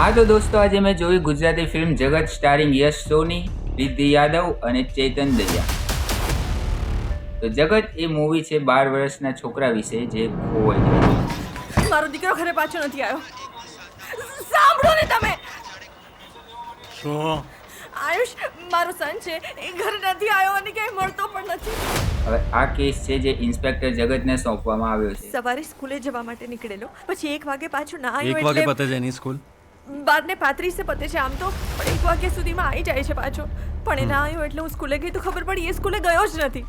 હા તો દોસ્તો, આજે મેં જોઈ ગુજરાતી ફિલ્મ જગત સ્ટારિંગ યશ સોની, રિદ્ધિ યાદવ અને ચેતન દયા. તો જગત એ મૂવી છે 12 વર્ષના છોકરા વિશે જે ખોવાઈ જાય. મારો દીકરો ઘરે પાછો નથી આવ્યો. સાંભળો ને તમે. શું? આયુષ મારો સન છે, એ ઘરે નથી આવ્યો અને ક્યાંય મળતો પણ નથી. હવે આ કેસ છે જે ઇન્સ્પેક્ટર જગતને સોંપવામાં આવ્યો છે. સવારે સ્કૂલે જવા માટે નીકળેલો, પછી 1 વાગે પાછો ના આવ્યો. 1 વાગે પતે છે એની સ્કૂલ? 12:35 પતે છે આમ તો, પણ 1 વાગ્યા સુધીમાં આવી જાય છે પાછો. પણ એ ના આવ્યો એટલે હું સ્કૂલે ગઈ તો ખબર પડી એ સ્કૂલે ગયો જ નથી.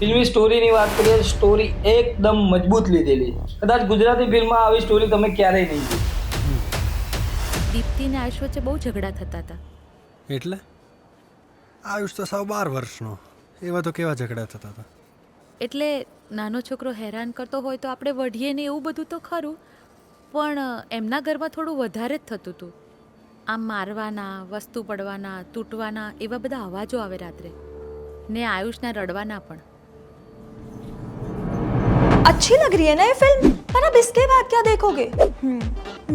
ફિલ્મી સ્ટોરીની વાત કરીએ, સ્ટોરી એકદમ મજબૂત લીધેલી. કદાચ ગુજરાતી ફિલ્મમાં આવી સ્ટોરી તમે ક્યારેય નહીં જોઈ. દીપ્તિ ને આયુષ વચ્ચે બહુ ઝઘડા થતા હતા. એટલે આયુષ તો સાવ 12 વર્ષનો, એવા તો કેવા ઝઘડા થતા હતા? એટલે નાનો છોકરો હેરાન કરતો હોય તો આપણે વઢીએ ને એવું બધું તો ખરું, પણ એમના ઘરમાં થોડું વધારે જ થતું હતું. આમ મારવાના, વસ્તુ પડવાના, તૂટવાના એવા બધા અવાજો આવે રાત્રે, ને આયુષના રડવાના પણ. अच्छी लग रही है ना ये फिल्म, पर अब इसके बाद क्या देखोगे?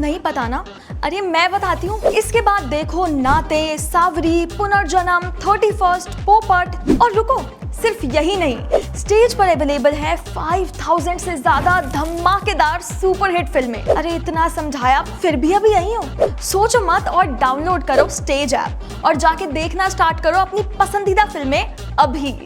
नहीं पता ना. अरे मैं बताती हूँ. इसके बाद देखो नाते, सावरी, पुनर्जन्म, 31st, पोपट. और रुको, सिर्फ यही नहीं, स्टेज पर अवेलेबल है 5000 से ज्यादा धमाकेदार सुपरहिट फिल्में. अरे इतना समझाया फिर भी अभी यहीं हो. सोचो मत और डाउनलोड करो स्टेज ऐप और जाके देखना स्टार्ट करो अपनी पसंदीदा फिल्में अभी.